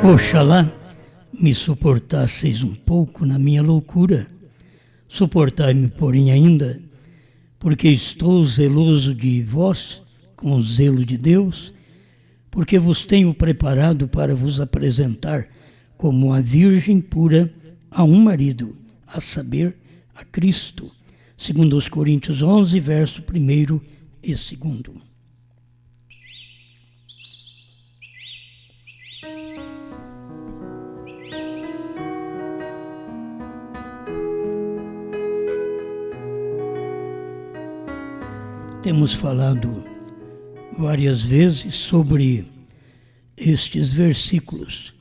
Oxalá me suportasseis um pouco na minha loucura. Suportai-me, porém, ainda, porque estou zeloso de vós, com o zelo de Deus, porque vos tenho preparado para vos apresentar como a virgem pura a um marido, a saber, a Cristo. Segundo os Coríntios 11, verso 1 e 2. Temos falado várias vezes sobre estes versículos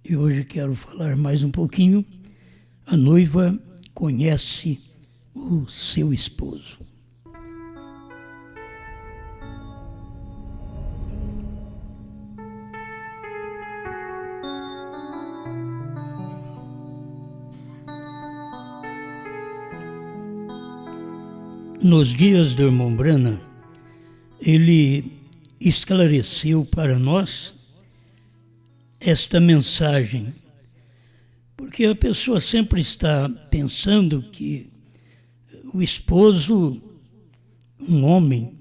e hoje quero falar mais um pouquinho. A noiva conhece o seu esposo. Nos dias do irmão Branham, ele esclareceu para nós esta mensagem, porque a pessoa sempre está pensando que o esposo, um homem,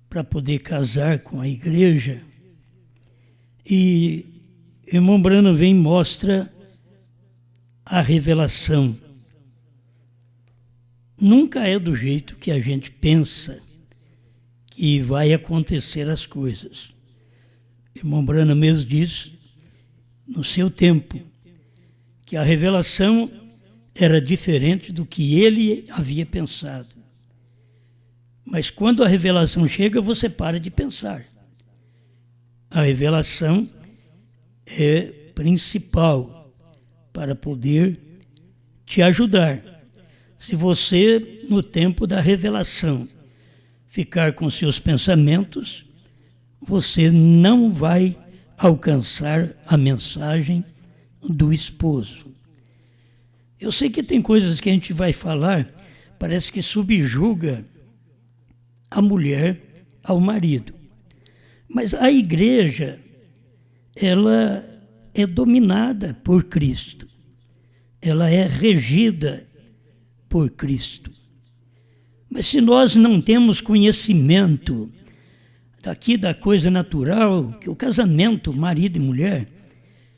para poder casar com a igreja, e o irmão Branham vem e mostra a revelação. Nunca é do jeito que a gente pensa que vai acontecer as coisas. O irmão Branham mesmo diz, no seu tempo, que a revelação era diferente do que ele havia pensado. Mas quando a revelação chega, você para de pensar. A revelação é principal para poder te ajudar. Se você, no tempo da revelação, ficar com seus pensamentos, você não vai alcançar a mensagem do esposo. Eu sei que tem coisas que a gente vai falar, parece que subjuga a mulher ao marido. Mas a igreja, ela é dominada por Cristo. Ela é regida por Cristo. Mas se nós não temos conhecimento daqui da coisa natural, que o casamento, marido e mulher,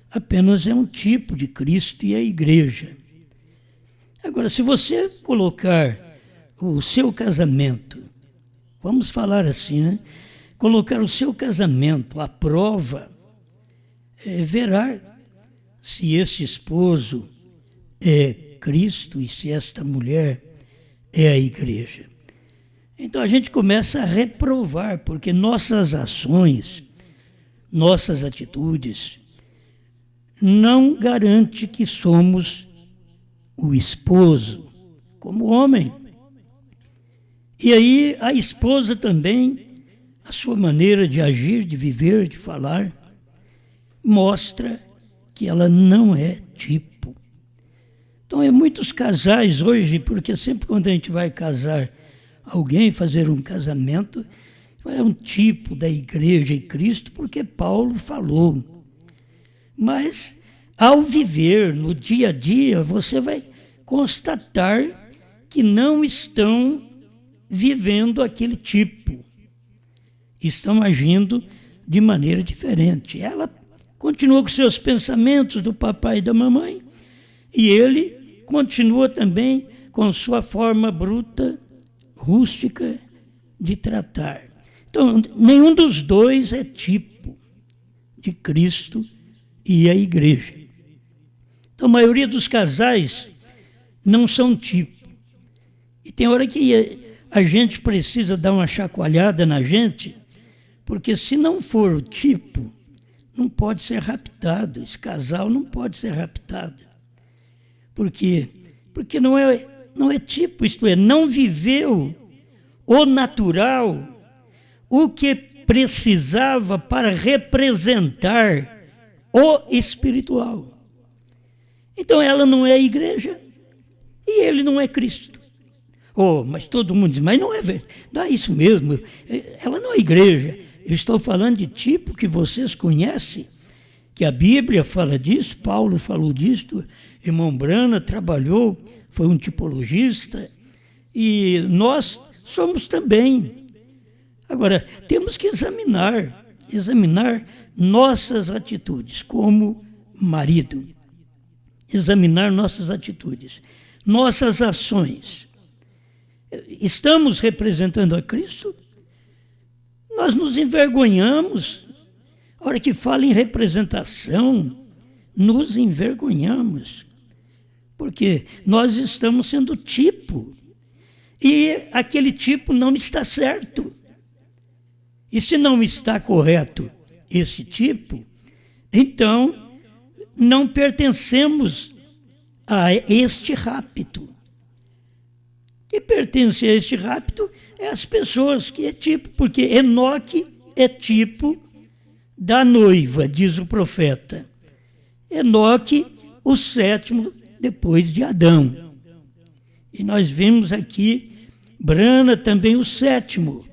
apenas é um tipo de Cristo e a igreja. Agora, se você colocar o seu casamento, vamos falar assim, né? Colocar o seu casamento à prova, verá se esse esposo é Cristo e se esta mulher é a igreja. Então a gente começa a reprovar, porque nossas ações, nossas atitudes, não garante que somos o esposo, como homem. E aí a esposa também, a sua maneira de agir, de viver, de falar, mostra que ela não é tipo. Então, muitos casais hoje, porque sempre quando a gente vai casar alguém, fazer um casamento, é um tipo da igreja e Cristo, porque Paulo falou. Mas, ao viver no dia a dia, você vai constatar que não estão vivendo aquele tipo. Estão agindo de maneira diferente. Ela continua com seus pensamentos do papai e da mamãe, e ele continua também com sua forma bruta, rústica de tratar. Então, nenhum dos dois é tipo de Cristo e a igreja. Então, a maioria dos casais não são tipo. E tem hora que a gente precisa dar uma chacoalhada na gente, porque se não for o tipo, não pode ser raptado. Esse casal não pode ser raptado. Por quê? Porque não é tipo, isto é, não viveu o natural, o que precisava para representar o espiritual. Então ela não é a igreja e ele não é Cristo. Oh, mas todo mundo diz, mas não é verdade, não é isso mesmo, ela não é igreja. Eu estou falando de tipo que vocês conhecem, que a Bíblia fala disso, Paulo falou disso, irmão Brana trabalhou, foi um tipologista, e nós somos também. Agora, temos que examinar nossas atitudes como marido, examinar nossas atitudes, nossas ações. Estamos representando a Cristo? Nós nos envergonhamos. A hora que fala em representação, nos envergonhamos, porque nós estamos sendo tipo, e aquele tipo não está certo. E se não está correto esse tipo, então não pertencemos a este rapto. Que pertence a este rapto é as pessoas que é tipo, porque Enoque é tipo da noiva, diz o profeta. Enoque, o sétimo depois de Adão. E nós vimos aqui Brana também o sétimo.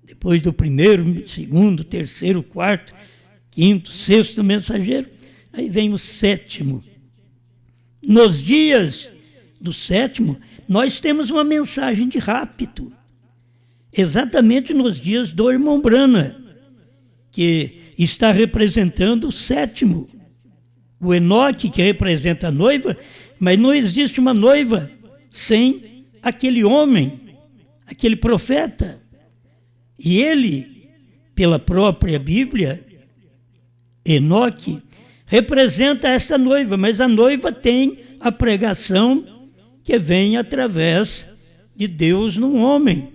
Depois do primeiro, segundo, terceiro, quarto, quinto, sexto mensageiro, aí vem o sétimo. Nos dias do sétimo, nós temos uma mensagem de rapto. Exatamente nos dias do irmão Brana, que está representando o sétimo. O Enoque, que representa a noiva, mas não existe uma noiva sem aquele homem, aquele profeta. E ele, pela própria Bíblia, Enoque, representa esta noiva, mas a noiva tem a pregação que vem através de Deus num homem,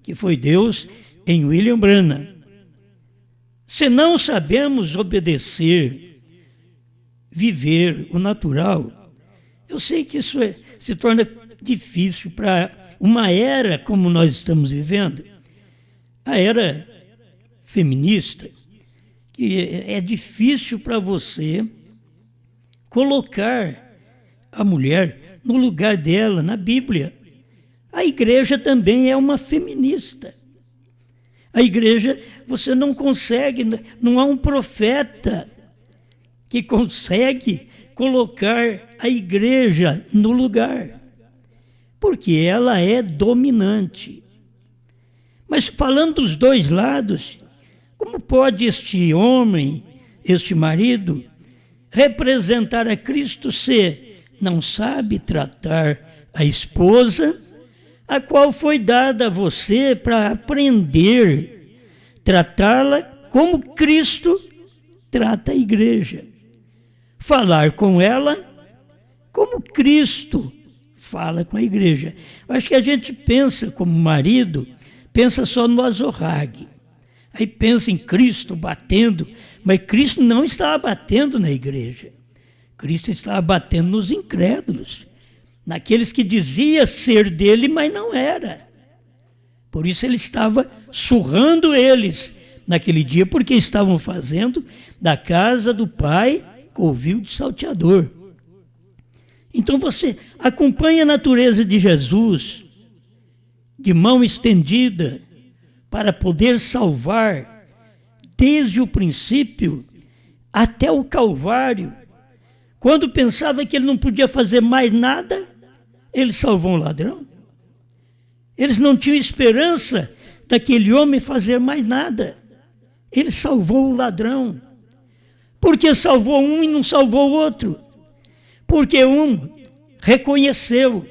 que foi Deus em William Branham. Se não sabemos obedecer, viver o natural, eu sei que isso se torna difícil para uma era como nós estamos vivendo, a era feminista, que é difícil para você colocar a mulher no lugar dela na Bíblia. A igreja também é uma feminista. A igreja, você não consegue, não há um profeta que consegue colocar a igreja no lugar, porque ela é dominante. Mas falando dos dois lados, como pode este homem, este marido, representar a Cristo se não sabe tratar a esposa, a qual foi dada a você para aprender, tratá-la como Cristo trata a igreja. Falar com ela como Cristo fala com a igreja. Eu acho que a gente pensa como marido, pensa só no azorrague. Aí pensa em Cristo batendo, mas Cristo não estava batendo na igreja. Cristo estava batendo nos incrédulos, naqueles que dizia ser dele, mas não era. Por isso ele estava surrando eles naquele dia, porque estavam fazendo da casa do Pai covil de salteador. Então você acompanha a natureza de Jesus, de mão estendida, para poder salvar, desde o princípio até o Calvário. Quando pensava que ele não podia fazer mais nada, ele salvou um ladrão. Eles não tinham esperança daquele homem fazer mais nada. Ele salvou o ladrão. Por que salvou um e não salvou o outro? Porque um reconheceu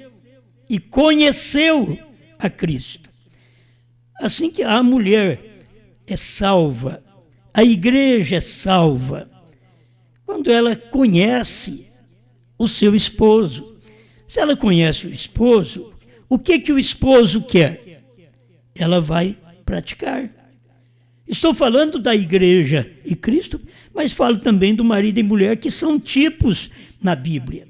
e conheceu a Cristo. Assim que a mulher é salva, a igreja é salva, quando ela conhece o seu esposo. Se ela conhece o esposo, o que o esposo quer? Ela vai praticar. Estou falando da igreja e Cristo, mas falo também do marido e mulher, que são tipos na Bíblia.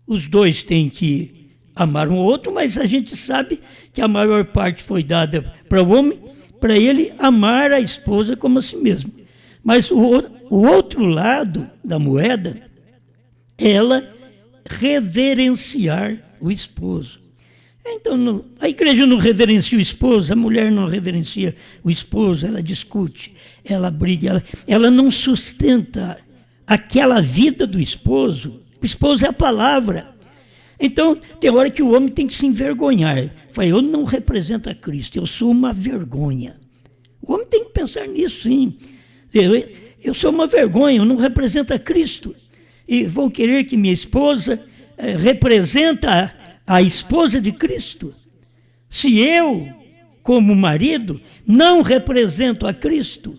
Os dois têm que amar um outro, mas a gente sabe que a maior parte foi dada para o homem, para ele amar a esposa como a si mesmo. Mas o outro lado da moeda, ela reverenciar o esposo. Então, a igreja não reverencia o esposo, a mulher não reverencia o esposo, ela discute, ela briga, ela não sustenta aquela vida do esposo. O esposo é a palavra. Então, tem hora que o homem tem que se envergonhar. Fala, eu não represento a Cristo, eu sou uma vergonha. O homem tem que pensar nisso, sim. Eu sou uma vergonha, eu não represento a Cristo. E vou querer que minha esposa representa a esposa de Cristo. Se eu, como marido, não represento a Cristo.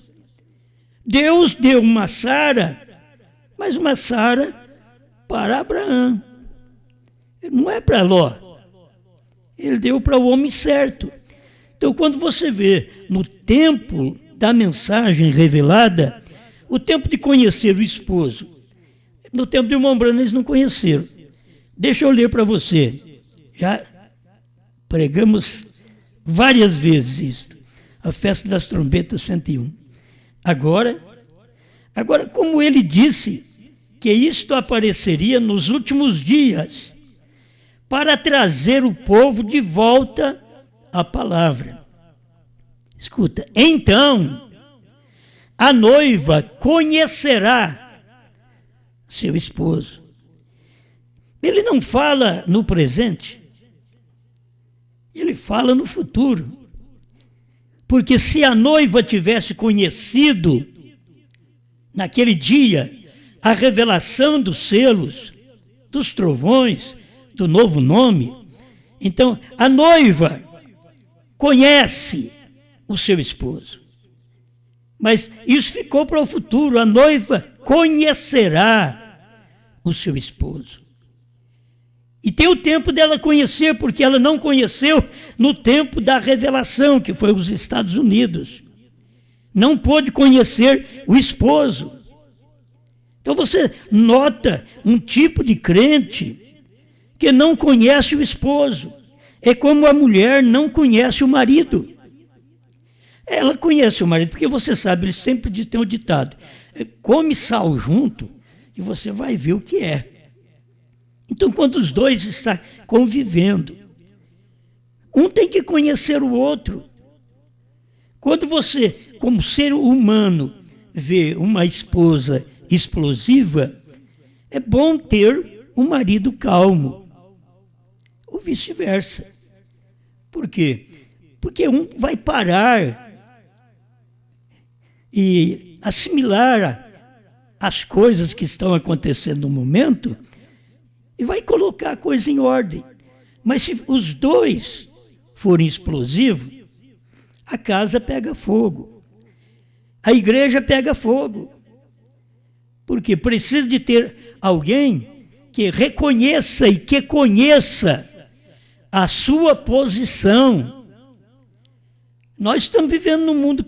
Deus deu uma Sara, mas uma Sara para Abraão. Não é para Ló. Ele deu para o homem certo. Então, quando você vê no tempo da mensagem revelada, o tempo de conhecer o esposo, no tempo de irmão Branham eles não conheceram. Deixa eu ler para você. Já pregamos várias vezes isso. A festa das trombetas 101. Agora, como ele disse que isto apareceria nos últimos dias, para trazer o povo de volta à palavra. Escuta, então a noiva conhecerá seu esposo. Ele não fala no presente, ele fala no futuro. Porque se a noiva tivesse conhecido naquele dia a revelação dos selos, dos trovões, do novo nome, então a noiva conhece o seu esposo. Mas isso ficou para o futuro, a noiva conhecerá o seu esposo. E tem o tempo dela conhecer, porque ela não conheceu no tempo da revelação, que foi os Estados Unidos. Não pôde conhecer o esposo. Então você nota um tipo de crente que não conhece o esposo. É como a mulher não conhece o marido. Ela conhece o marido, porque você sabe, ele sempre tem o ditado, come sal junto e você vai ver o que é. Então, quando os dois estão convivendo, um tem que conhecer o outro. Quando você, como ser humano, vê uma esposa explosiva, é bom ter um marido calmo. Ou vice-versa. Por quê? Porque um vai parar e assimilar as coisas que estão acontecendo no momento e vai colocar a coisa em ordem. Mas se os dois forem explosivos, a casa pega fogo. A igreja pega fogo. Porque precisa de ter alguém que reconheça e que conheça a sua posição. Nós estamos vivendo num mundo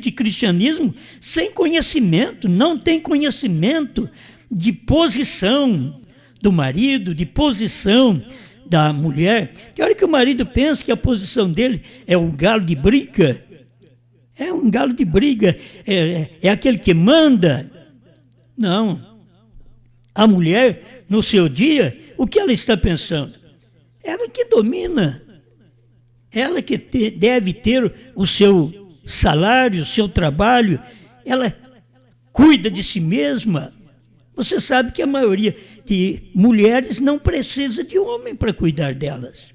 de cristianismo sem conhecimento, não tem conhecimento de posição do marido, de posição da mulher. De hora que o marido pensa que a posição dele é um galo de briga, é um galo de briga, é aquele que manda. Não. A mulher, no seu dia, o que ela está pensando? Ela que domina. Ela que deve ter o seu salário, o seu trabalho. Ela cuida de si mesma. Você sabe que a maioria de mulheres não precisa de homem para cuidar delas.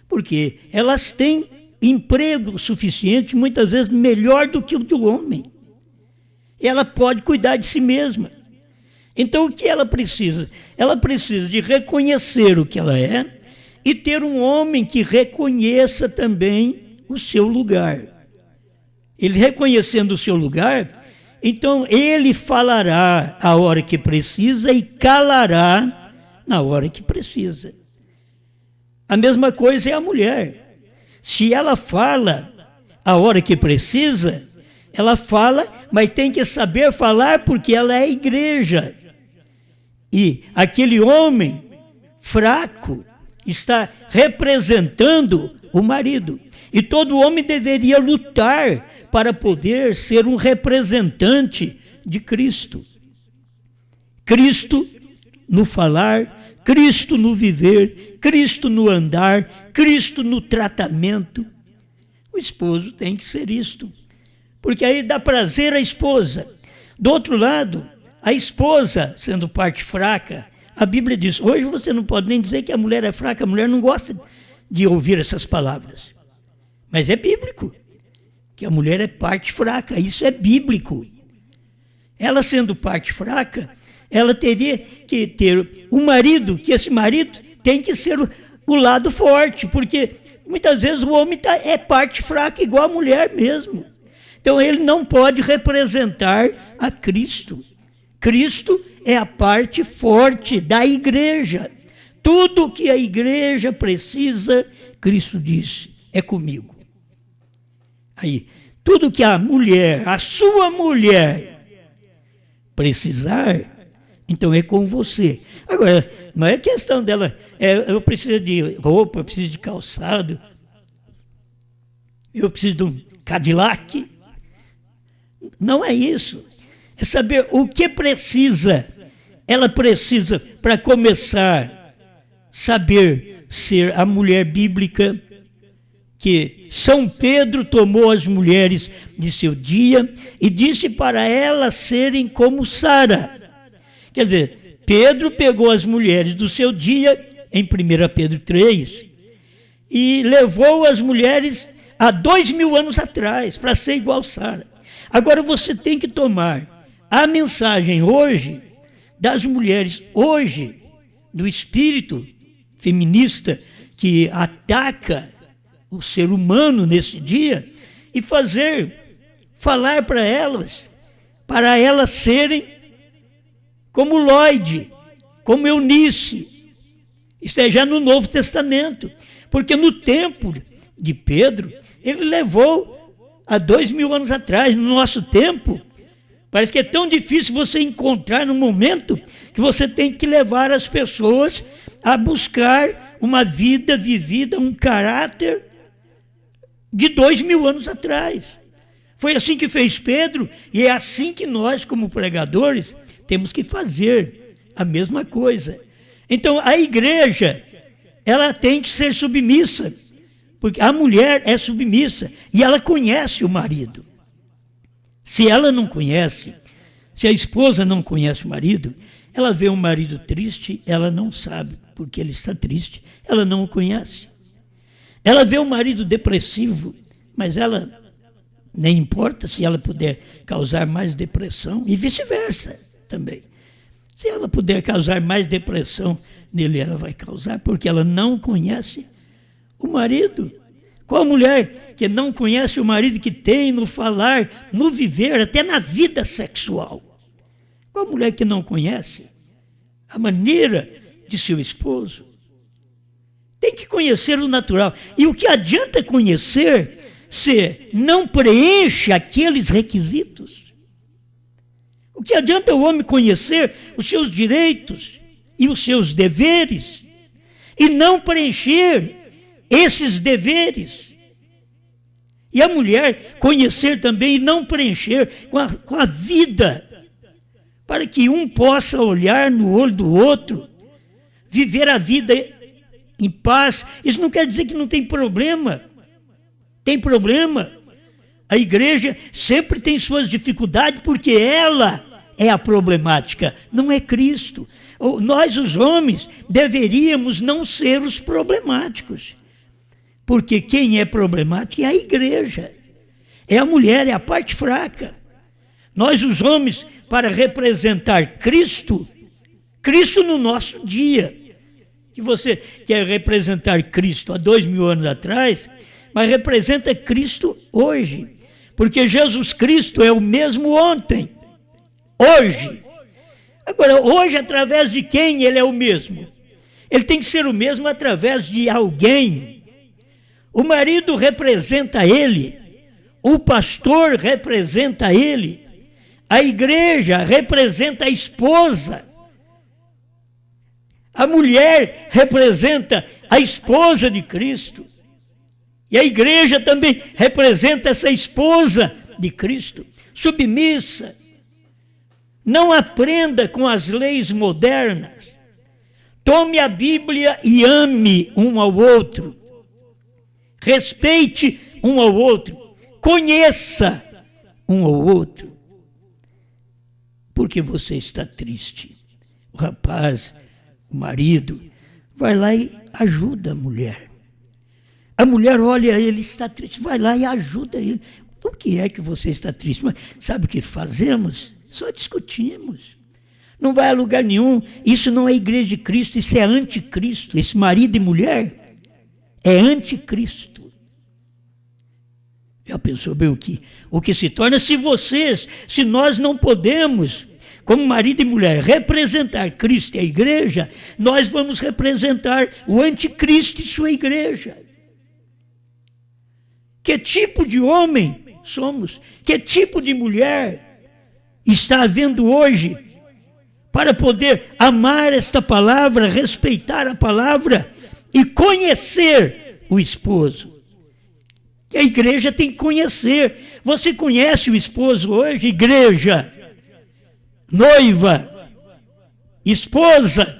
Porque elas têm emprego suficiente, muitas vezes melhor do que o do homem. Ela pode cuidar de si mesma. Então, o que ela precisa? Ela precisa de reconhecer o que ela é e ter um homem que reconheça também o seu lugar. Ele reconhecendo o seu lugar, então ele falará a hora que precisa e calará na hora que precisa. A mesma coisa é a mulher. Se ela fala a hora que precisa, ela fala, mas tem que saber falar porque ela é igreja. E aquele homem fraco está representando o marido. E todo homem deveria lutar para poder ser um representante de Cristo. Cristo no falar, Cristo no viver, Cristo no andar, Cristo no tratamento. O esposo tem que ser isto, porque aí dá prazer à esposa. Do outro lado, a esposa, sendo parte fraca, a Bíblia diz, hoje você não pode nem dizer que a mulher é fraca, a mulher não gosta de ouvir essas palavras. Mas é bíblico, que a mulher é parte fraca, isso é bíblico. Ela sendo parte fraca, ela teria que ter um marido, que esse marido tem que ser o lado forte, porque muitas vezes o homem é parte fraca igual a mulher mesmo. Então ele não pode representar a Cristo. Cristo é a parte forte da igreja. Tudo que a igreja precisa, Cristo disse, é comigo. Aí, tudo que a mulher, a sua mulher, precisar, então é com você. Agora, não é questão dela, eu preciso de roupa, eu preciso de calçado, eu preciso de um Cadillac. Não é isso. É saber o que precisa. Ela precisa, para começar, saber ser a mulher bíblica que São Pedro tomou as mulheres de seu dia e disse para elas serem como Sara. Quer dizer, Pedro pegou as mulheres do seu dia, em 1 Pedro 3, e levou as mulheres há 2000 anos atrás, para ser igual Sara. Agora você tem que tomar a mensagem hoje, das mulheres hoje, do espírito feminista que ataca o ser humano nesse dia, e falar para elas serem como Lloyd, como Eunice. Isso é já no Novo Testamento, porque no tempo de Pedro, ele levou há 2000 anos atrás. No nosso tempo, parece que é tão difícil você encontrar no momento que você tem que levar as pessoas a buscar uma vida vivida, um caráter de 2000 anos atrás. Foi assim que fez Pedro, e é assim que nós, como pregadores, temos que fazer a mesma coisa. Então, a igreja, ela tem que ser submissa, porque a mulher é submissa e ela conhece o marido. Se ela não conhece, se a esposa não conhece o marido, ela vê um marido triste, ela não sabe porque ele está triste, ela não o conhece. Ela vê um marido depressivo, mas ela nem importa se ela puder causar mais depressão, e vice-versa também. Se ela puder causar mais depressão nele, ela vai causar, porque ela não conhece o marido. Qual mulher que não conhece o marido, que tem no falar, no viver, até na vida sexual? Qual mulher que não conhece a maneira de seu esposo? Tem que conhecer o natural. E o que adianta conhecer se não preenche aqueles requisitos? O que adianta o homem conhecer os seus direitos e os seus deveres e não preencher esses deveres? E a mulher conhecer também e não preencher com a vida, para que um possa olhar no olho do outro, viver a vida em paz. Isso não quer dizer que não tem problema. Tem problema. A igreja sempre tem suas dificuldades, porque ela é a problemática, não é Cristo. Nós, os homens, deveríamos não ser os problemáticos, porque quem é problemático é a igreja, é a mulher, é a parte fraca. Nós, os homens, para representar Cristo no nosso dia. Que você quer representar Cristo há 2000 anos atrás, mas representa Cristo hoje. Porque Jesus Cristo é o mesmo ontem, hoje. Agora, hoje, através de quem ele é o mesmo? Ele tem que ser o mesmo através de alguém. O marido representa ele, o pastor representa ele, a igreja representa a esposa, a mulher representa a esposa de Cristo. E a igreja também representa essa esposa de Cristo, submissa. Não aprenda com as leis modernas. Tome a Bíblia e ame um ao outro. Respeite um ao outro. Conheça um ao outro. Porque você está triste. O rapaz, o marido, vai lá e ajuda a mulher. A mulher olha, ele está triste, vai lá e ajuda ele. Por que é que você está triste? Mas sabe o que fazemos? Só discutimos. Não vai a lugar nenhum. Isso não é igreja de Cristo, isso é anticristo. Esse marido e mulher é anticristo. Já pensou bem o que se torna? Se nós não podemos, como marido e mulher, representar Cristo e a igreja, nós vamos representar o anticristo e sua igreja. Que tipo de homem somos? Que tipo de mulher está havendo hoje para poder amar esta palavra, respeitar a palavra e conhecer o esposo? Que a igreja tem que conhecer. Você conhece o esposo hoje? Igreja, noiva, esposa.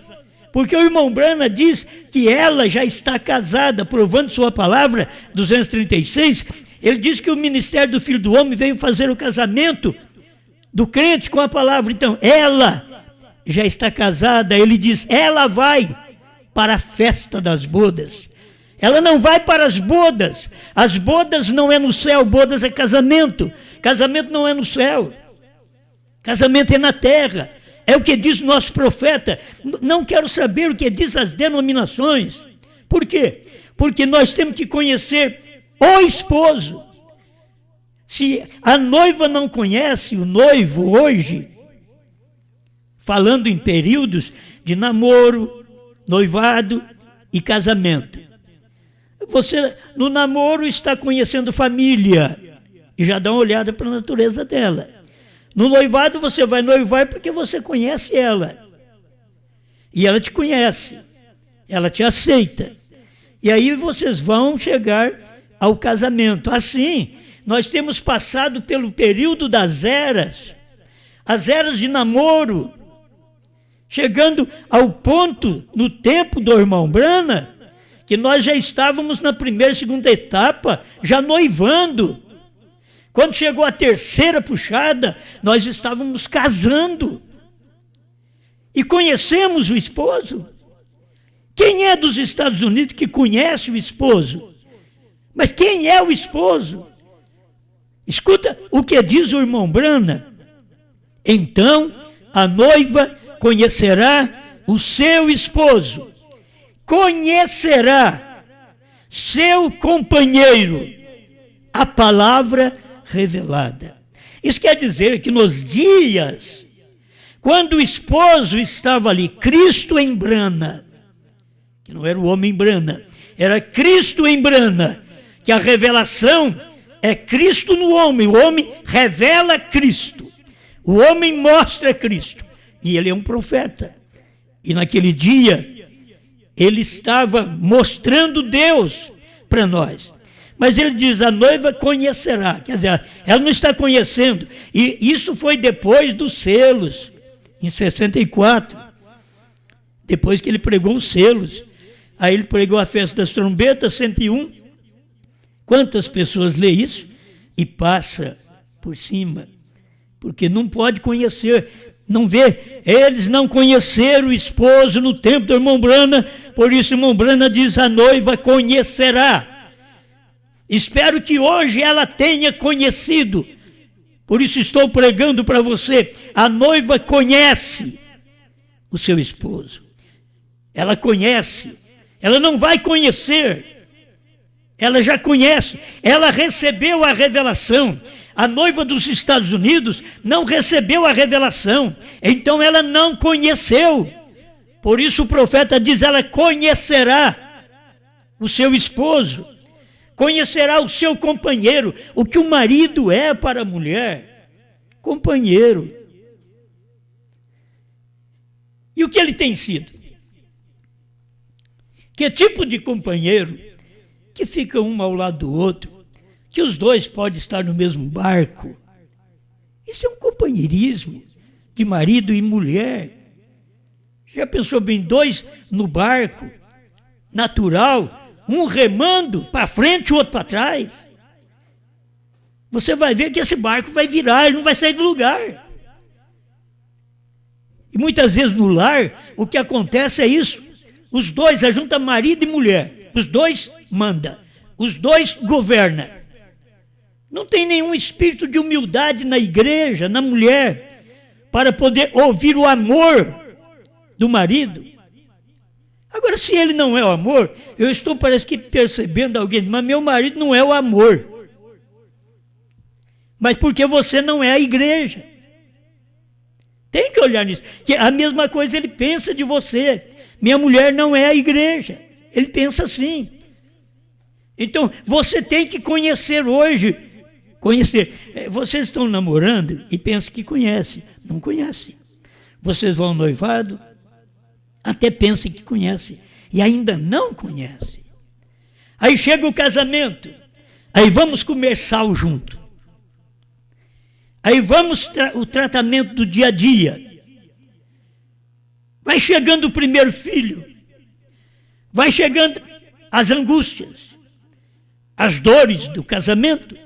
Porque o irmão Brana diz que ela já está casada, provando sua palavra, 236, ele diz que o ministério do Filho do Homem veio fazer o casamento do crente com a palavra. Então, ela já está casada, ele diz, ela vai para a festa das bodas. Ela não vai para as bodas. As bodas não é no céu, bodas é casamento. Casamento não é no céu. Casamento é na terra. É o que diz o nosso profeta. Não quero saber o que diz as denominações. Por quê? Porque nós temos que conhecer o esposo. Se a noiva não conhece o noivo hoje, falando em períodos de namoro, noivado e casamento. Você, no namoro, está conhecendo família e já dá uma olhada para a natureza dela. No noivado você vai noivar porque você conhece ela. E ela te conhece. Ela te aceita. E aí vocês vão chegar ao casamento. Assim, nós temos passado pelo período das eras. As eras de namoro. Chegando ao ponto, no tempo do irmão Brana, que nós já estávamos na primeira e segunda etapa, já noivando. Quando chegou a terceira puxada, nós estávamos casando. E conhecemos o esposo. Quem é dos Estados Unidos que conhece o esposo? Mas quem é o esposo? Escuta o que diz o irmão Brana. Então, a noiva conhecerá o seu esposo. Conhecerá seu companheiro. A palavra revelada. Isso quer dizer que nos dias, quando o esposo estava ali, Cristo em Brana, que não era o homem Brana, era Cristo em Brana, que a revelação é Cristo no homem, o homem revela Cristo, o homem mostra Cristo, e ele é um profeta. E naquele dia, ele estava mostrando Deus para nós. Mas ele diz, a noiva conhecerá. Quer dizer, ela não está conhecendo. E isso foi depois dos selos, em 64. Depois que ele pregou os selos. Aí ele pregou a festa das trombetas, 101. Quantas pessoas lê isso e passa por cima? Porque não pode conhecer, não vê. Eles não conheceram o esposo no tempo do irmão Brana, por isso o irmão Brana diz, a noiva conhecerá. Espero que hoje ela tenha conhecido. Por isso estou pregando para você. A noiva conhece o seu esposo. Ela conhece. Ela não vai conhecer. Ela já conhece. Ela recebeu a revelação. A noiva dos Estados Unidos não recebeu a revelação. Então ela não conheceu. Por isso o profeta diz, ela conhecerá o seu esposo. Conhecerá o seu companheiro, o que o marido é para a mulher, companheiro. E o que ele tem sido? Que tipo de companheiro que fica um ao lado do outro, que os dois podem estar no mesmo barco? Isso é um companheirismo de marido e mulher. Já pensou bem, dois no barco, natural, um remando para frente e o outro para trás? Você vai ver que esse barco vai virar, ele não vai sair do lugar. E muitas vezes no lar, o que acontece é isso. Os dois, ajunta marido e mulher, os dois mandam, os dois governam. Não tem nenhum espírito de humildade na igreja, na mulher, para poder ouvir o amor do marido. Agora, se ele não é o amor, eu estou, parece que, percebendo alguém, mas meu marido não é o amor. Mas porque você não é a igreja. Tem que olhar nisso. Que a mesma coisa ele pensa de você. Minha mulher não é a igreja. Ele pensa assim. Então, você tem que conhecer hoje. Conhecer. Vocês estão namorando e pensam que conhecem. Não conhecem. Vocês vão ao noivado, até pensam que conhecem. E ainda não conhecem. Aí chega o casamento. Aí vamos comer sal junto. Aí vamos o tratamento do dia a dia. Vai chegando o primeiro filho. Vai chegando as angústias, as dores do casamento,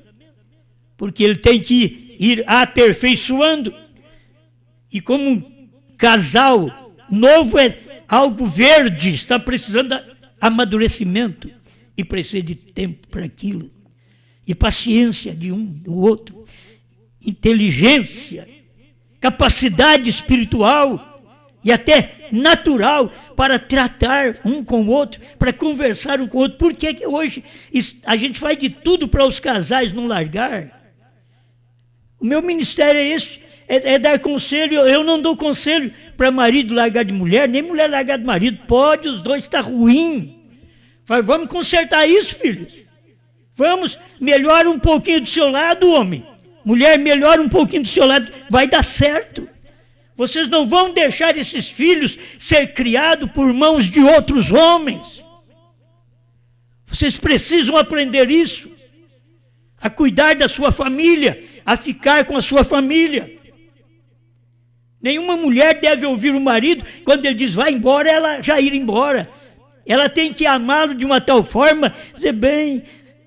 porque ele tem que ir aperfeiçoando. E como um casal novo é algo verde, está precisando de amadurecimento e precisa de tempo para aquilo. E paciência de um do outro. Inteligência, capacidade espiritual e até natural para tratar um com o outro, para conversar um com o outro. Por que hoje a gente faz de tudo para os casais não largar? O meu ministério é esse, é dar conselho. Eu não dou conselho para marido largar de mulher, nem mulher largar de marido. Pode, os dois estar ruim. Vamos consertar isso, filhos. Vamos, melhora um pouquinho do seu lado, homem. Mulher, melhora um pouquinho do seu lado, vai dar certo. Vocês não vão deixar esses filhos ser criados por mãos de outros homens. Vocês precisam aprender isso. A cuidar da sua família, a ficar com a sua família. Nenhuma mulher deve ouvir o marido, quando ele diz vai embora, ela já ir embora. Ela tem que amá-lo de uma tal forma, dizer, bem,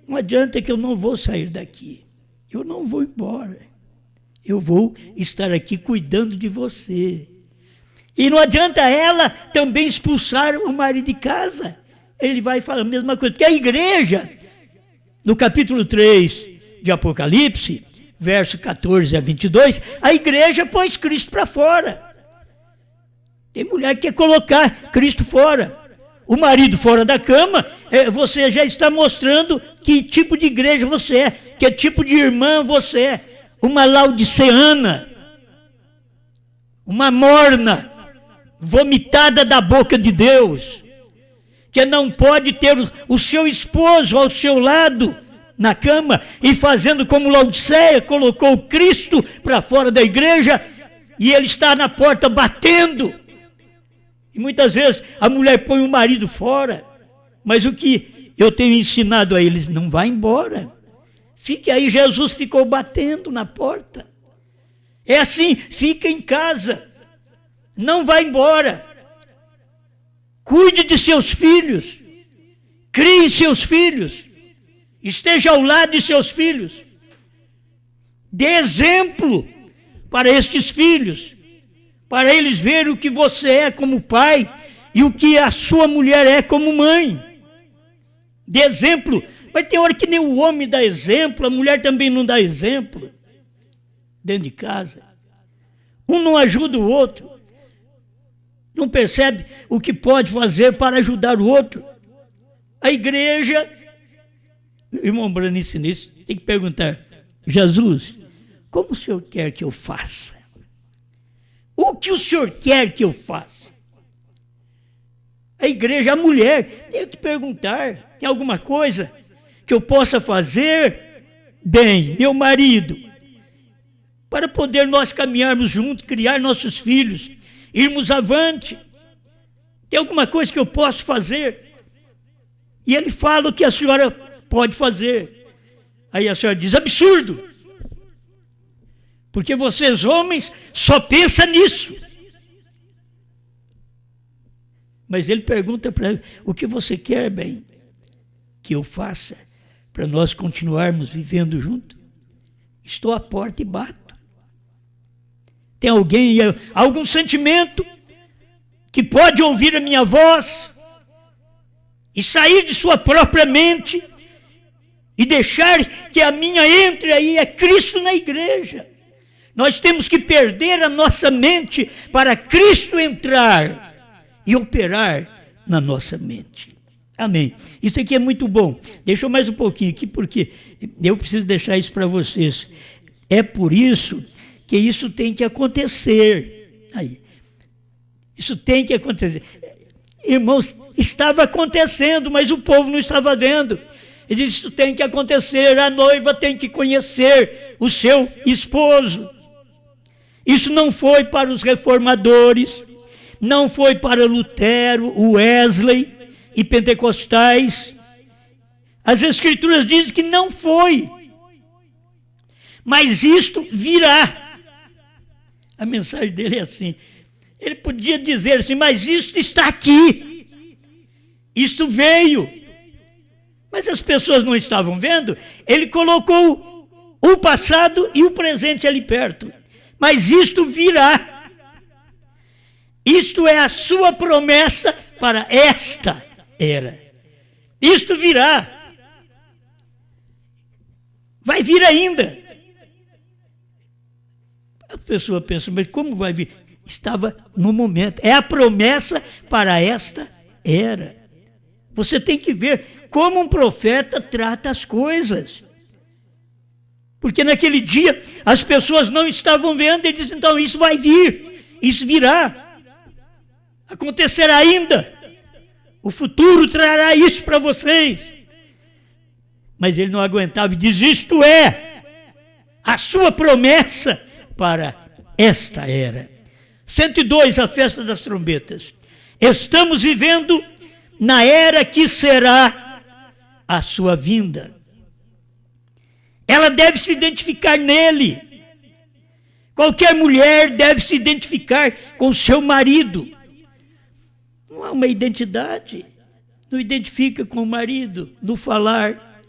não adianta que eu não vou sair daqui. Eu não vou embora. Eu vou estar aqui cuidando de você. E não adianta ela também expulsar o marido de casa. Ele vai falar a mesma coisa. Porque a igreja, no capítulo 3 de Apocalipse, verso 14 a 22, a igreja pôs Cristo para fora. Tem mulher que quer colocar Cristo fora. O marido fora da cama, você já está mostrando que tipo de igreja você é, que tipo de irmã você é. Uma laodiceana, uma morna, vomitada da boca de Deus, que não pode ter o seu esposo ao seu lado na cama e fazendo como Laodiceia, colocou Cristo para fora da igreja e ele está na porta batendo. E muitas vezes a mulher põe o marido fora, mas o que eu tenho ensinado a eles, não vá embora. Fique aí, Jesus ficou batendo na porta. É assim, fica em casa, não vá embora. Cuide de seus filhos, crie seus filhos, esteja ao lado de seus filhos. Dê exemplo para estes filhos, para eles verem o que você é como pai e o que a sua mulher é como mãe. Dê exemplo. Mas tem hora que nem o homem dá exemplo, a mulher também não dá exemplo dentro de casa. Um não ajuda o outro, não percebe o que pode fazer para ajudar o outro. A igreja, irmão Brano ensina isso, tem que perguntar, Jesus, como o Senhor quer que eu faça? O que o Senhor quer que eu faça? A igreja, a mulher, tem que perguntar, tem alguma coisa que eu possa fazer bem, meu marido, para poder nós caminharmos juntos, criar nossos filhos, irmos avante. Tem alguma coisa que eu posso fazer? E ele fala o que a senhora pode fazer. Aí a senhora diz, absurdo. Porque vocês homens só pensam nisso. Mas ele pergunta para ela, o que você quer, bem, que eu faça para nós continuarmos vivendo juntos? Estou à porta e bato. Tem alguém, algum sentimento que pode ouvir a minha voz e sair de sua própria mente e deixar que a minha entre aí? É Cristo na igreja. Nós temos que perder a nossa mente para Cristo entrar e operar na nossa mente. Amém. Isso aqui é muito bom. Deixa eu mais um pouquinho aqui, porque eu preciso deixar isso para vocês. É por isso que isso tem que acontecer. Aí. Isso tem que acontecer. Irmãos, estava acontecendo, mas o povo não estava vendo. Ele disse, isso tem que acontecer, a noiva tem que conhecer o seu esposo. Isso não foi para os reformadores, não foi para Lutero, Wesley e pentecostais. As Escrituras dizem que não foi. Mas isto virá. A mensagem dele é assim. Ele podia dizer assim, mas isto está aqui. Isto veio. Mas as pessoas não estavam vendo. Ele colocou o passado e o presente ali perto. Mas isto virá. Isto é a sua promessa para esta era. Isto virá. Vai vir ainda. A pessoa pensa, mas como vai vir? Estava no momento. É a promessa para esta era. Você tem que ver como um profeta trata as coisas. Porque naquele dia as pessoas não estavam vendo e dizem, então isso vai vir, isso virá. Acontecerá ainda. O futuro trará isso para vocês. Mas ele não aguentava e diz, isto é a sua promessa para esta era. 102, a festa das trombetas. Estamos vivendo na era que será a sua vinda. Ela deve se identificar nele. Qualquer mulher deve se identificar com seu marido. Não há uma identidade. Não identifica com o marido no falar,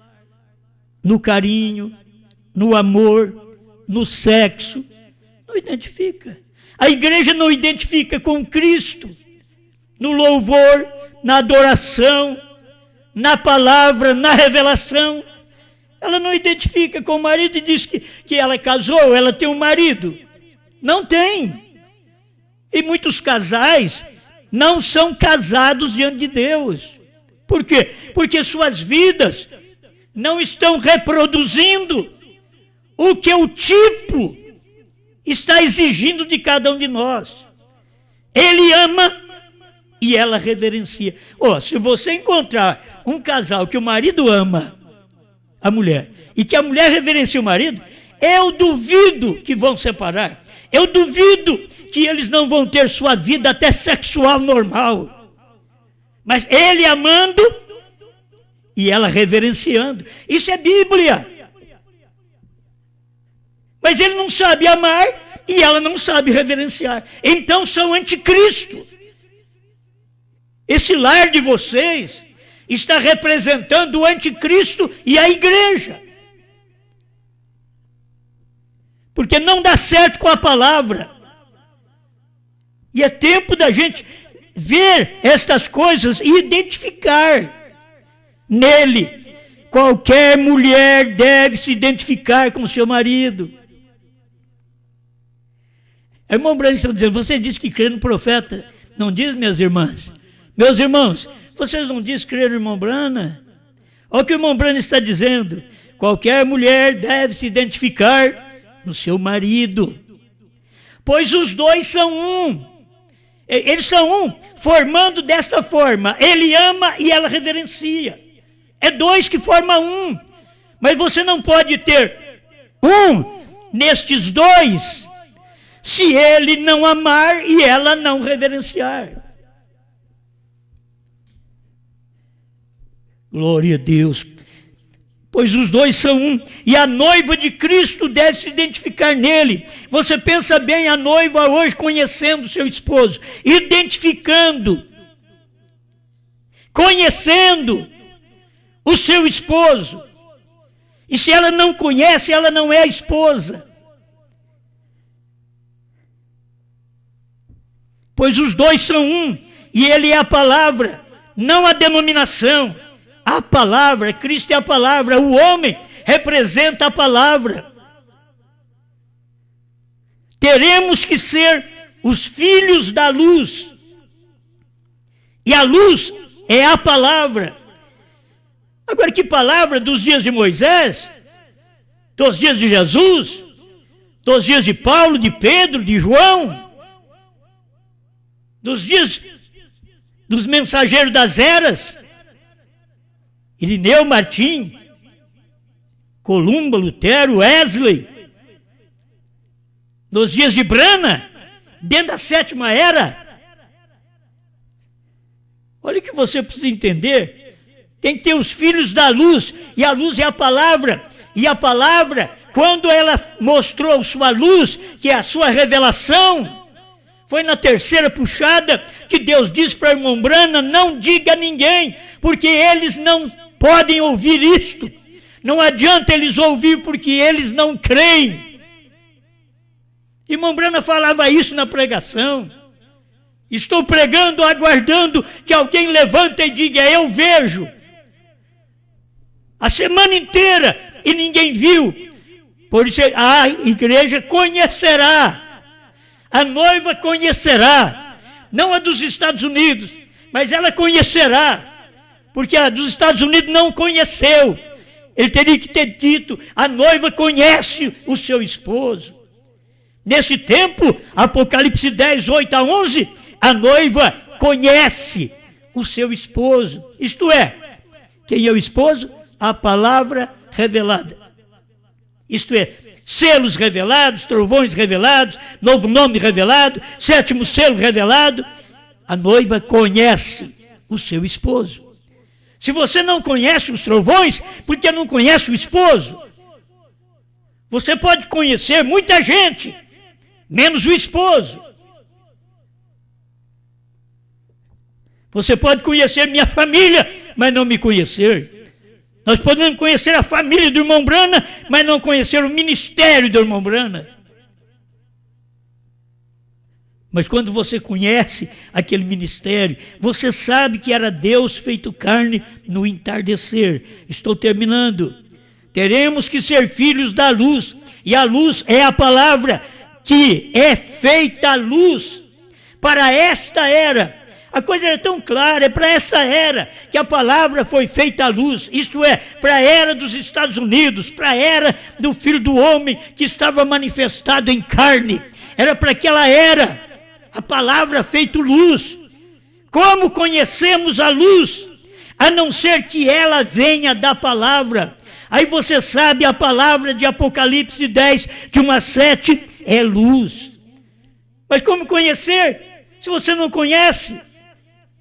no carinho, no amor, no sexo. Não identifica. A igreja não identifica com Cristo no louvor, na adoração, na palavra, na revelação. Ela não identifica com o marido e diz que ela casou, ela tem um marido. Não tem. E muitos casais não são casados diante de Deus. Por quê? Porque suas vidas não estão reproduzindo o que o tipo está exigindo de cada um de nós. Ele ama e ela reverencia. Se você encontrar um casal que o marido ama a mulher e que a mulher reverencia o marido, eu duvido que vão separar. Eu duvido que eles não vão ter sua vida até sexual normal. Mas ele amando e ela reverenciando. Isso é Bíblia. Mas ele não sabe amar e ela não sabe reverenciar. Então são anticristo. Esse lar de vocês está representando o anticristo e a igreja. Porque não dá certo com a palavra. E é tempo da gente ver estas coisas e identificar nele. Qualquer mulher deve se identificar com seu marido. A irmã Branham está dizendo, você diz que crê no profeta. Não diz, minhas irmãs? Meus irmãos, vocês não dizem crer no irmão Branham? Olha o que o irmão Branham está dizendo. Qualquer mulher deve se identificar no seu marido. Pois os dois são um. Eles são um, formando desta forma. Ele ama e ela reverencia. É dois que formam um. Mas você não pode ter um nestes dois se ele não amar e ela não reverenciar. Glória a Deus. Pois os dois são um, e a noiva de Cristo deve se identificar nele. Você pensa bem, a noiva hoje conhecendo seu esposo, identificando conhecendo o seu esposo. E se ela não conhece, ela não é esposa. Pois os dois são um, e ele é a palavra, não a denominação. A palavra, Cristo é a palavra, o homem representa a palavra. Teremos que ser os filhos da luz. E a luz é a palavra. Agora, que palavra dos dias de Moisés, dos dias de Jesus, dos dias de Paulo, de Pedro, de João, dos dias dos mensageiros das eras, Irineu, Martim, Columba, Lutero, Wesley, nos dias de Brana, dentro da sétima era. Olha o que você precisa entender. Tem que ter os filhos da luz, e a luz é a palavra. E a palavra, quando ela mostrou sua luz, que é a sua revelação, foi na terceira puxada que Deus disse para a irmã Brana: não diga a ninguém, porque eles não podem ouvir isto. Não adianta eles ouvir, porque eles não creem. Irmã Brana falava isso na pregação. Estou pregando, aguardando que alguém levante e diga: eu vejo. A semana inteira e ninguém viu. Por isso a igreja conhecerá. A noiva conhecerá. Não a dos Estados Unidos, mas ela conhecerá. Porque a dos Estados Unidos não conheceu. Ele teria que ter dito: a noiva conhece o seu esposo. Nesse tempo, Apocalipse 10, 8 a 11, a noiva conhece o seu esposo. Isto é, quem é o esposo? A palavra revelada. Isto é, selos revelados, trovões revelados, novo nome revelado, sétimo selo revelado. A noiva conhece o seu esposo. Se você não conhece os trovões, porque não conhece o esposo, você pode conhecer muita gente, menos o esposo. Você pode conhecer minha família, mas não me conhecer. Nós podemos conhecer a família do irmão Brana, mas não conhecer o ministério do irmão Brana. Mas quando você conhece aquele ministério, você sabe que era Deus feito carne no entardecer. Estou terminando. Teremos que ser filhos da luz, e a luz é a palavra que é feita luz para esta era. A coisa era tão clara, é para esta era que a palavra foi feita à luz, isto é, para a era dos Estados Unidos, para a era do Filho do Homem que estava manifestado em carne. Era para aquela era, a palavra feita luz. Como conhecemos a luz? A não ser que ela venha da palavra. Aí você sabe, a palavra de Apocalipse 10, de 1 a 7, é luz. Mas como conhecer? Se você não conhece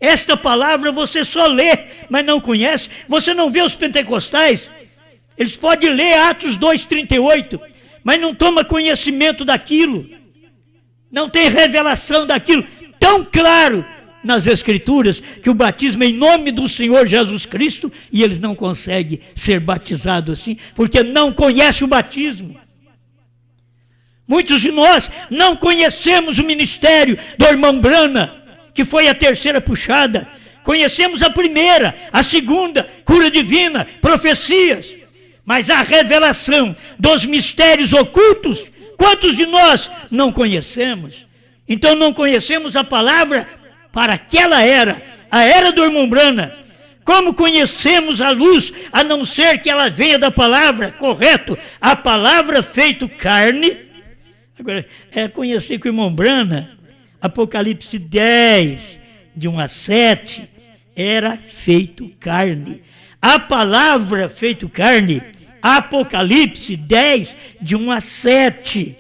esta palavra, você só lê, mas não conhece. Você não vê os pentecostais. Eles podem ler Atos 2:38, mas não toma conhecimento daquilo. Não tem revelação daquilo tão claro nas Escrituras, que o batismo é em nome do Senhor Jesus Cristo, e eles não conseguem ser batizados assim, porque não conhecem o batismo. Muitos de nós não conhecemos o ministério do irmão Brana, que foi a terceira puxada. Conhecemos a primeira, a segunda, cura divina, profecias. Mas a revelação dos mistérios ocultos, quantos de nós não conhecemos? Então não conhecemos a palavra para aquela era, a era do irmão Brana. Como conhecemos a luz, a não ser que ela venha da palavra, correto? A palavra feito carne. Agora, conhecer que o irmão Brana, Apocalipse 10, de 1 a 7, era feito carne. A palavra feito carne, Apocalipse 10, de 1 a 7.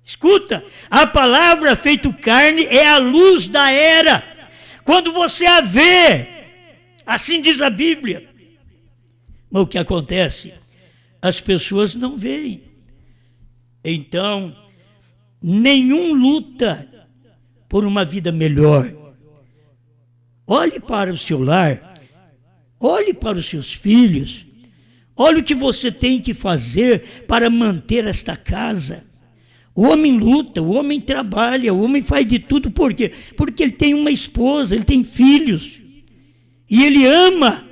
Escuta, a palavra feito carne é a luz da era. Quando você a vê, assim diz a Bíblia. Mas o que acontece? As pessoas não veem. Então, nenhum luta por uma vida melhor. Olhe para o seu lar, olhe para os seus filhos, olhe o que você tem que fazer para manter esta casa. O homem luta, o homem trabalha, o homem faz de tudo, por quê? Porque ele tem uma esposa, ele tem filhos, e ele ama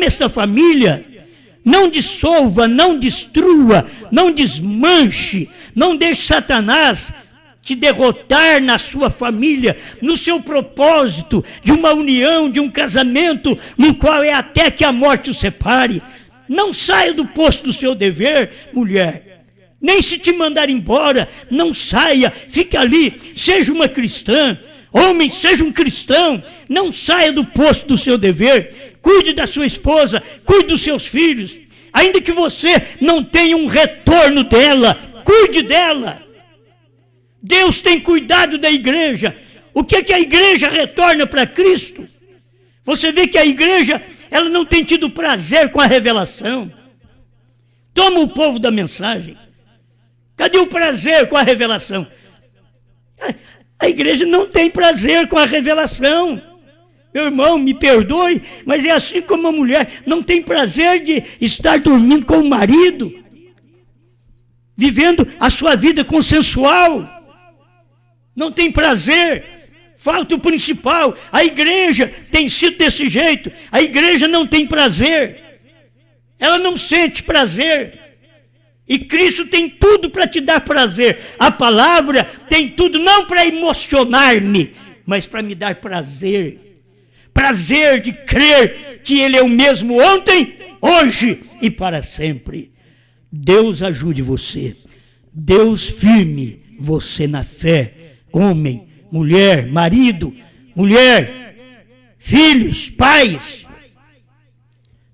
esta família. Não dissolva, não destrua, não desmanche, não deixe Satanás te derrotar na sua família, no seu propósito de uma união, de um casamento, no qual é até que a morte o separe. Não saia do posto do seu dever, mulher. Nem se te mandar embora, não saia, fica ali, seja uma cristã. Homem, seja um cristão, não saia do posto do seu dever, cuide da sua esposa, cuide dos seus filhos, ainda que você não tenha um retorno dela, cuide dela. Deus tem cuidado da igreja. O que é que a igreja retorna para Cristo? Você vê que a igreja, ela não tem tido prazer com a revelação. Toma o povo da mensagem. Cadê o prazer com a revelação? A igreja não tem prazer com a revelação. Meu irmão, me perdoe, mas é assim como a mulher não tem prazer de estar dormindo com o marido, vivendo a sua vida consensual. Não tem prazer. Falta o principal. A igreja tem sido desse jeito. A igreja não tem prazer. Ela não sente prazer. E Cristo tem tudo para te dar prazer. A palavra tem tudo, não para emocionar-me, mas para me dar prazer. Prazer de crer que Ele é o mesmo ontem, hoje e para sempre. Deus ajude você. Deus firme você na fé. Homem, mulher, marido, mulher, filhos, pais.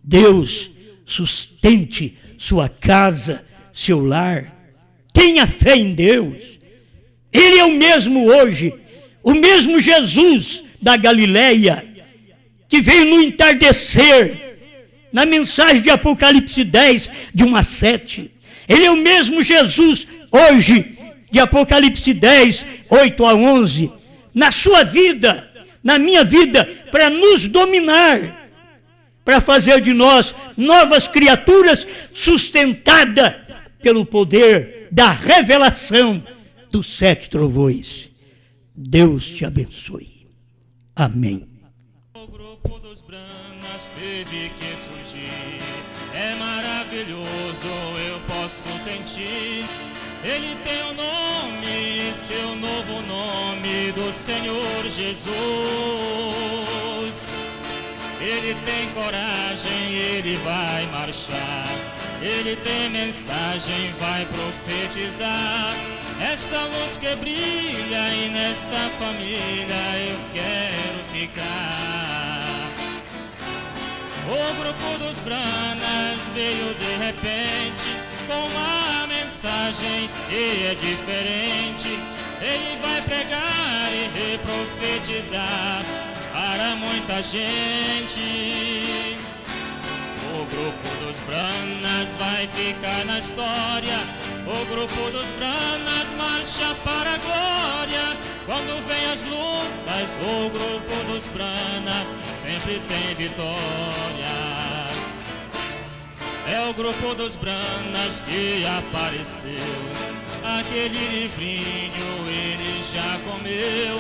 Deus sustente sua casa, seu lar. Tenha fé em Deus. Ele é o mesmo hoje, o mesmo Jesus da Galileia, que veio no entardecer, na mensagem de Apocalipse 10, de 1 a 7. Ele é o mesmo Jesus hoje, de Apocalipse 10, 8 a 11, na sua vida, na minha vida, para nos dominar, para fazer de nós novas criaturas, sustentada pelo poder da revelação dos 7 trovões. Deus te abençoe. Amém. O grupo dos Branas teve que surgir, é maravilhoso, eu posso sentir. Ele tem o nome, seu novo nome do Senhor Jesus. Ele tem coragem, ele vai marchar. Ele tem mensagem, vai profetizar. Esta luz que brilha e nesta família eu quero ficar. O grupo dos Branas veio de repente com uma mensagem e é diferente. Ele vai pregar e profetizar para muita gente. O grupo dos Branas vai ficar na história. O grupo dos Branas marcha para a glória. Quando vem as lutas, o grupo dos Branas sempre tem vitória. É o grupo dos Branas que apareceu. Aquele livrinho ele já comeu.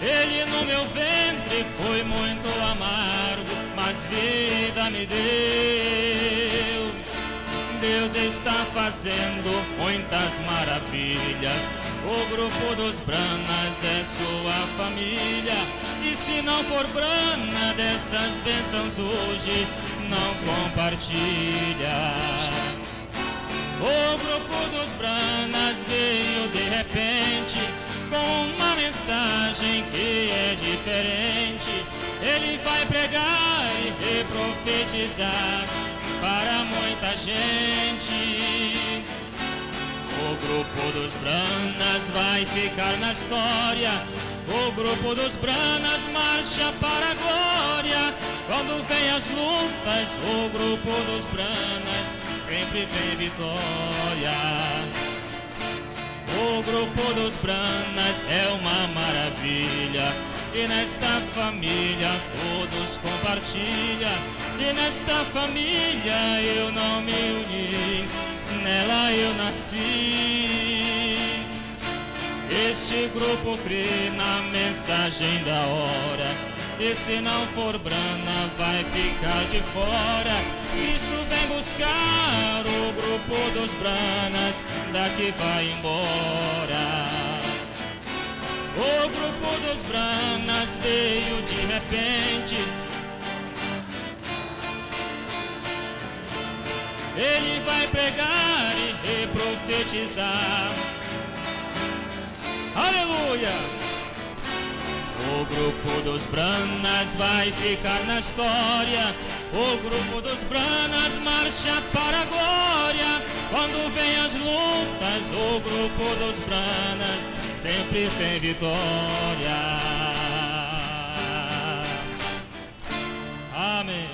Ele no meu ventre foi muito amargo, mas vida me deu. Deus está fazendo muitas maravilhas. O grupo dos Branas é sua família. E se não for Brana dessas bênçãos hoje, não compartilha. O grupo dos Branas veio de repente com uma mensagem que é diferente. Ele vai pregar e profetizar para muita gente. O grupo dos Branas vai ficar na história. O grupo dos Branas marcha para a glória. Quando vem as lutas, o grupo dos Branas sempre tem vitória. O grupo dos Branas é uma maravilha. e nesta família todos compartilham, e nesta família eu não me uni, nela eu nasci. Este grupo crê na mensagem da hora, e se não for Brana vai ficar de fora. Cristo vem buscar o grupo dos Branas, daqui vai embora. O grupo dos Branas veio de repente, ele vai pregar e profetizar. Aleluia! O grupo dos Branas vai ficar na história, o grupo dos Branas marcha para a glória. Quando vem as lutas, o grupo dos Branas sempre tem vitória. Amém.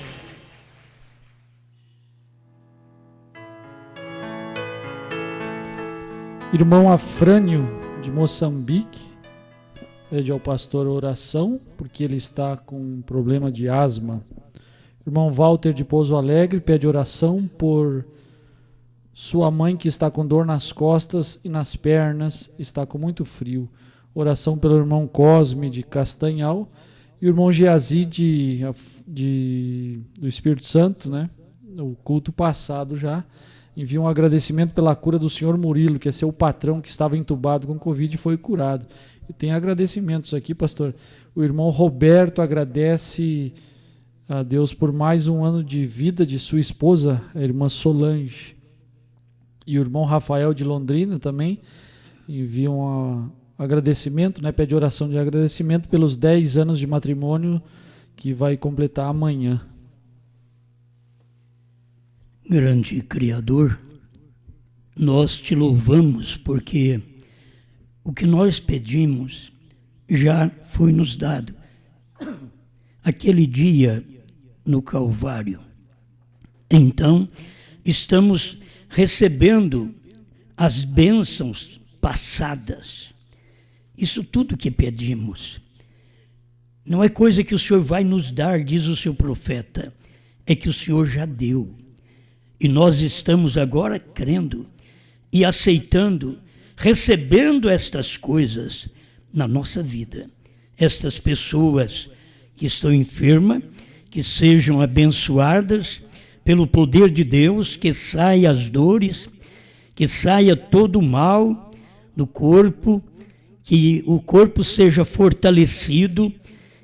Irmão Afrânio, de Moçambique, pede ao pastor oração, porque ele está com um problema de asma. Irmão Walter, de Pouso Alegre, pede oração por sua mãe, que está com dor nas costas e nas pernas, está com muito frio. Oração pelo irmão Cosme, de Castanhal, e o irmão Geazi, do Espírito Santo, né? O culto passado já. Envia um agradecimento pela cura do senhor Murilo, que é seu patrão, que estava entubado com Covid e foi curado. E tem agradecimentos aqui, pastor. O irmão Roberto agradece a Deus por mais um ano de vida de sua esposa, a irmã Solange. E o irmão Rafael, de Londrina, também envia um agradecimento, né? Pede oração de agradecimento pelos 10 anos de matrimônio que vai completar amanhã. Grande Criador, nós te louvamos porque o que nós pedimos já foi nos dado. Aquele dia no Calvário. Então, estamos recebendo as bênçãos passadas. Isso tudo que pedimos. Não é coisa que o Senhor vai nos dar, diz o seu profeta. É que o Senhor já deu. E nós estamos agora crendo e aceitando, recebendo estas coisas na nossa vida. Estas pessoas que estão enfermas, que sejam abençoadas pelo poder de Deus, que saia as dores, que saia todo o mal do corpo, que o corpo seja fortalecido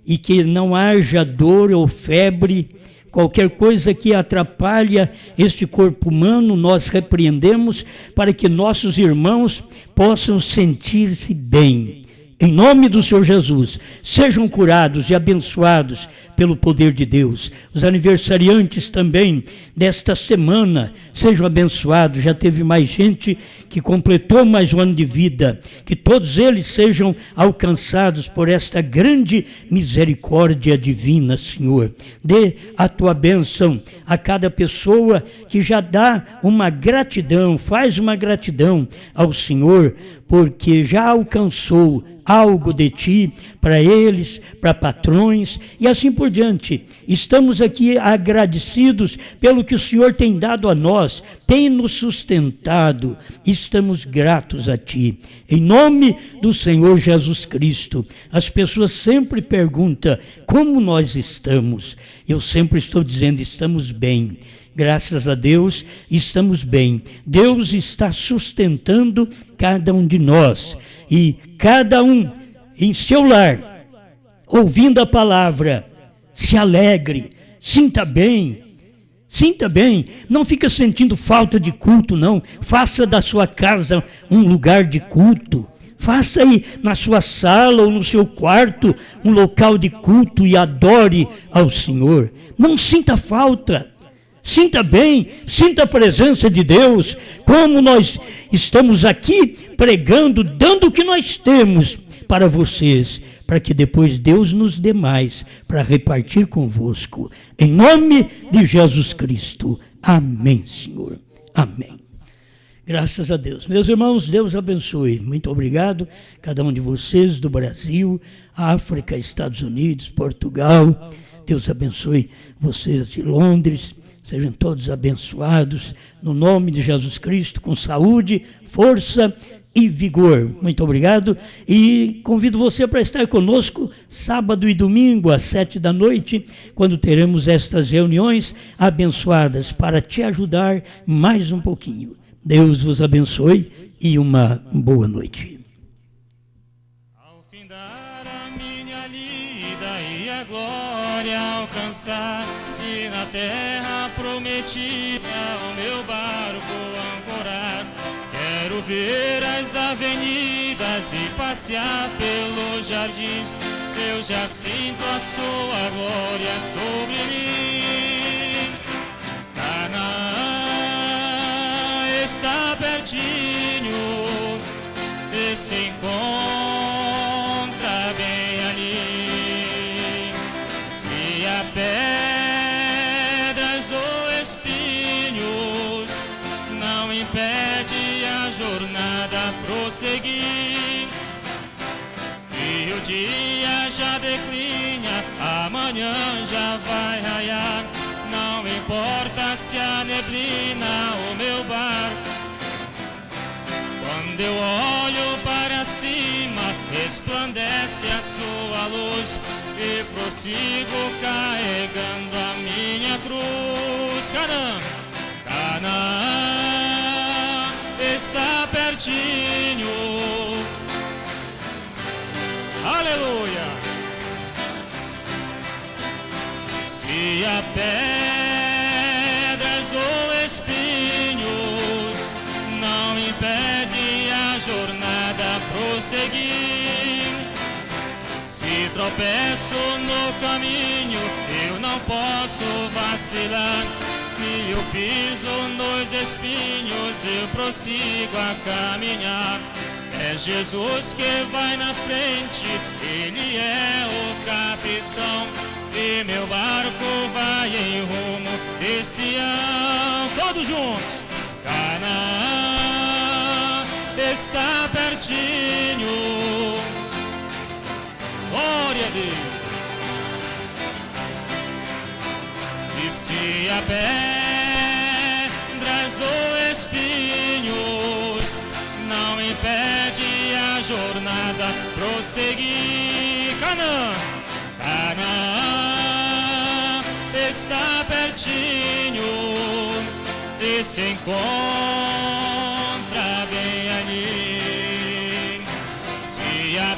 e que não haja dor ou febre. Qualquer coisa que atrapalha este corpo humano, nós repreendemos para que nossos irmãos possam sentir-se bem. Em nome do Senhor Jesus, sejam curados e abençoados pelo poder de Deus. Os aniversariantes também desta semana sejam abençoados. Já teve mais gente que completou mais um ano de vida. Que todos eles sejam alcançados por esta grande misericórdia divina, Senhor. Dê a tua bênção a cada pessoa que já dá uma gratidão, faz uma gratidão ao Senhor, porque já alcançou algo de ti para eles, para patrões e assim por diante. Estamos aqui agradecidos pelo que o Senhor tem dado a nós, tem nos sustentado. Estamos gratos a ti. Em nome do Senhor Jesus Cristo. As pessoas sempre perguntam como nós estamos. Eu sempre estou dizendo, estamos bem. Graças a Deus, estamos bem. Deus está sustentando cada um de nós. E cada um em seu lar, ouvindo a palavra, se alegre, sinta bem. Sinta bem, não fica sentindo falta de culto, não. Faça da sua casa um lugar de culto. Faça aí na sua sala ou no seu quarto um local de culto e adore ao Senhor. Não sinta falta. Sinta bem, sinta a presença de Deus, como nós estamos aqui pregando, dando o que nós temos para vocês, para que depois Deus nos dê mais para repartir convosco. Em nome de Jesus Cristo. Amém, Senhor. Amém. Graças a Deus. Meus irmãos, Deus abençoe. Muito obrigado, cada um de vocês do Brasil, África, Estados Unidos, Portugal. Deus abençoe vocês de Londres. Sejam todos abençoados, no nome de Jesus Cristo, com saúde, força e vigor. Muito obrigado. E convido você para estar conosco sábado e domingo, às 7h, quando teremos estas reuniões abençoadas para te ajudar mais um pouquinho. Deus vos abençoe e uma boa noite. Ao findar a minha lida e a glória alcançar, e na terra prometida o meu barco ancorar, quero ver as avenidas e passear pelos jardins. Eu já sinto a sua glória sobre mim. Canaã está pertinho, e se encontra bem ali. Se há pedras ou espinhos, não impede a jornada prosseguir. E o dia já declina, amanhã já vai raiar. Não importa se a neblina o meu barco. Quando eu olho para cima, resplandece a sua luz, e prossigo carregando a minha cruz. Canaã está pertinho. Aleluia! Se há pedras ou espinhos, não impede a jornada prosseguir. Se tropeço no caminho, eu não posso vacilar. E eu piso nos espinhos, eu prossigo a caminhar. É Jesus que vai na frente, Ele é o capitão, e meu barco vai em rumo de Sião. Todos juntos. Canaã está pertinho. Glória a Deus. E se há pedras ou espinhos, não impede a jornada prosseguir. Canaã está pertinho, e se encontra bem ali. Se há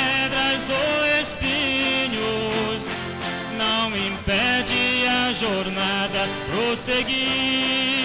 pedras ou espinhos, não impede a jornada prosseguir.